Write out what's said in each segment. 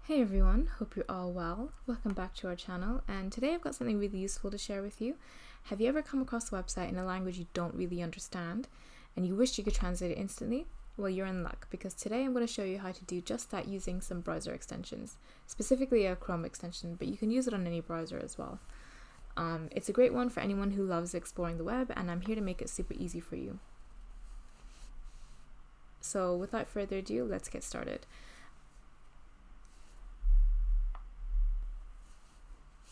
Hey everyone, hope you're all well. Welcome back to our channel, and today I've got something really useful to share with you. Have you ever come across a website in a language you don't really understand and you wish you could translate it instantly? Well, you're in luck, because today I'm going to show you how to do just that using some browser extensions, specifically a Chrome extension, but you can use it on any browser as well. It's a great one for anyone who loves exploring the web, and I'm here to make it super easy for you. So without further ado, let's get started.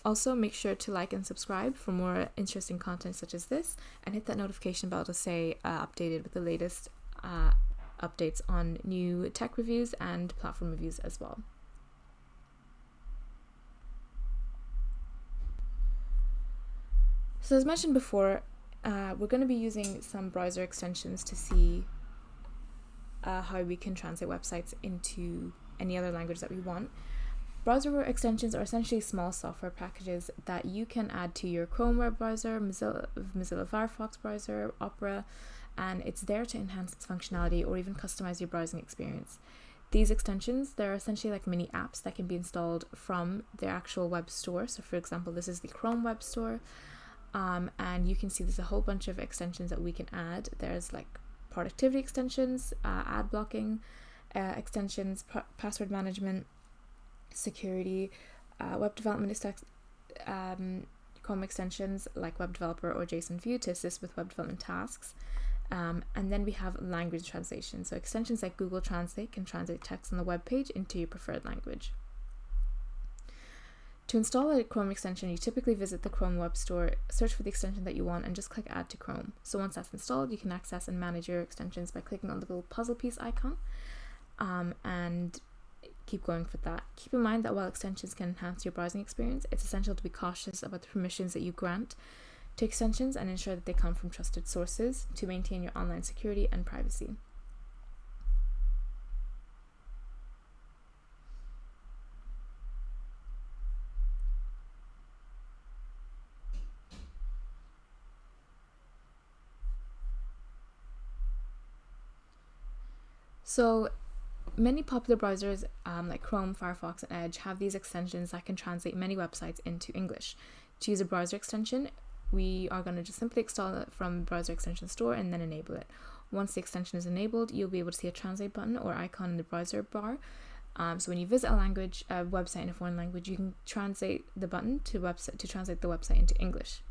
Also, make sure to like and subscribe for more interesting content such as this, and hit that notification bell to stay updated with the latest updates on new tech reviews and platform reviews as well. So as mentioned before, we're going to be using some browser extensions to see how we can translate websites into any other language that we want. Browser extensions are essentially small software packages that you can add to your Chrome web browser, Mozilla Firefox browser, Opera, and it's there to enhance its functionality or even customize your browsing experience. These extensions, they're essentially like mini apps that can be installed from the actual web store. So for example, this is the Chrome web store, and you can see there's a whole bunch of extensions that we can add. There's like productivity extensions, ad blocking extensions, password management, security, web development Chrome extensions like Web Developer or JSON View to assist with web development tasks. And then we have language translation. So extensions like Google Translate can translate text on the web page into your preferred language. To install a Chrome extension, you typically visit the Chrome web store, search for the extension that you want, and just click Add to Chrome. So once that's installed, you can access and manage your extensions by clicking on the little puzzle piece icon, and keep going for that. Keep in mind that while extensions can enhance your browsing experience, it's essential to be cautious about the permissions that you grant to extensions and ensure that they come from trusted sources to maintain your online security and privacy. So many popular browsers like Chrome, Firefox, and Edge have these extensions that can translate many websites into English. To use a browser extension, we are going to just simply install it from the browser extension store and then enable it. Once the extension is enabled, you'll be able to see a translate button or icon in the browser bar. So when you visit a website in a foreign language, you can translate the button to translate the website into English.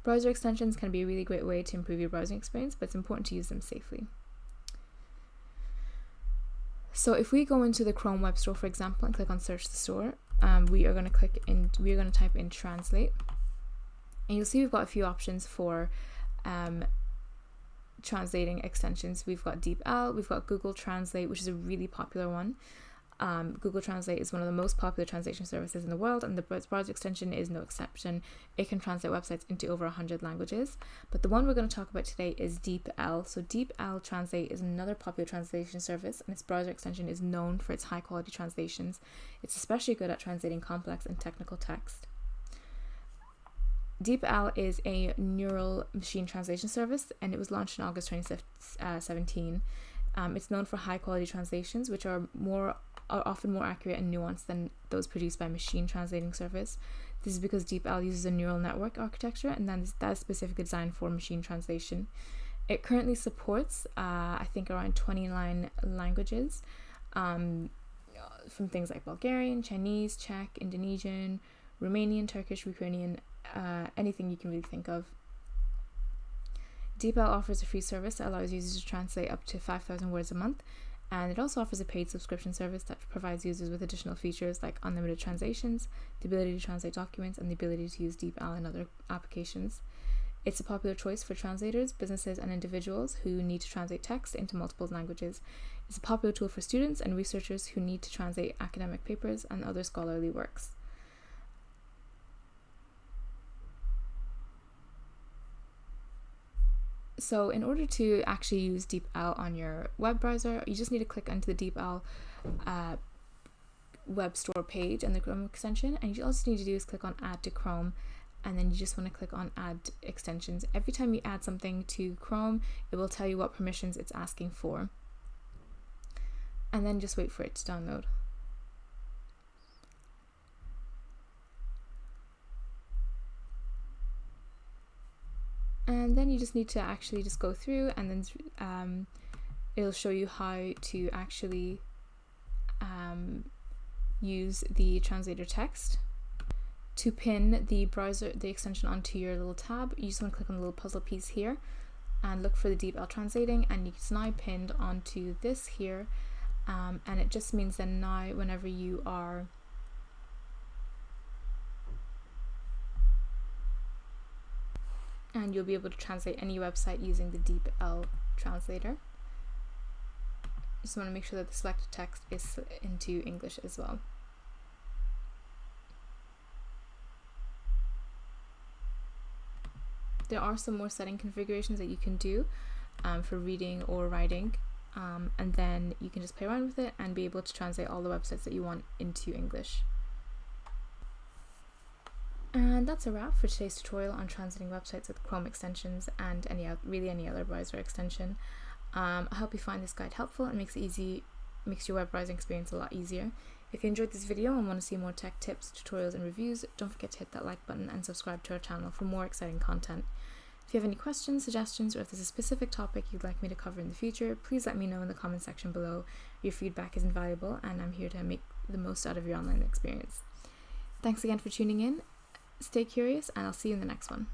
Browser extensions can be a really great way to improve your browsing experience, but it's important to use them safely. So if we go into the Chrome web store, for example, and click on search the store, we are going to type in translate, and you'll see we've got a few options for translating extensions. We've got DeepL, we've got Google Translate, which is a really popular one. Google Translate is one of the most popular translation services in the world, and the browser extension is no exception. It can translate websites into over 100 languages. But the one we're going to talk about today is DeepL. So DeepL Translate is another popular translation service, and its browser extension is known for its high quality translations. It's especially good at translating complex and technical text. DeepL is a neural machine translation service, and it was launched in August 2017. It's known for high quality translations, which are often more accurate and nuanced than those produced by machine translating service. This is because DeepL uses a neural network architecture, and that is specifically designed for machine translation. It currently supports, I think, around 29 languages, from things like Bulgarian, Chinese, Czech, Indonesian, Romanian, Turkish, Ukrainian, anything you can really think of. DeepL offers a free service that allows users to translate up to 5,000 words a month, and it also offers a paid subscription service that provides users with additional features like unlimited translations, the ability to translate documents, and the ability to use DeepL in other applications. It's a popular choice for translators, businesses, and individuals who need to translate text into multiple languages. It's a popular tool for students and researchers who need to translate academic papers and other scholarly works. So in order to actually use DeepL on your web browser, you just need to click onto the DeepL web store page and the Chrome extension, and all you need to do is click on Add to Chrome, and then you just want to click on add extensions. Every time you add something to Chrome, it will tell you what permissions it's asking for, and then just wait for it to download. And then you just need to actually just go through, and then it'll show you how to actually use the translator text. To pin the extension onto your little tab, you just want to click on the little puzzle piece here and look for the DeepL translating, and it's now pinned onto this here, and it just means that now whenever you are and you'll be able to translate any website using the DeepL translator. Just want to make sure that the selected text is into English as well. There are some more setting configurations that you can do for reading or writing, and then you can just play around with it and be able to translate all the websites that you want into English. And that's a wrap for today's tutorial on translating websites with Chrome extensions and any other browser extension. I hope you find this guide helpful and makes your web browsing experience a lot easier. If you enjoyed this video and want to see more tech tips, tutorials and reviews, don't forget to hit that like button and subscribe to our channel for more exciting content. If you have any questions, suggestions, or if there's a specific topic you'd like me to cover in the future, please let me know in the comment section below. Your feedback is invaluable, and I'm here to make the most out of your online experience. Thanks again for tuning in. Stay curious, and I'll see you in the next one.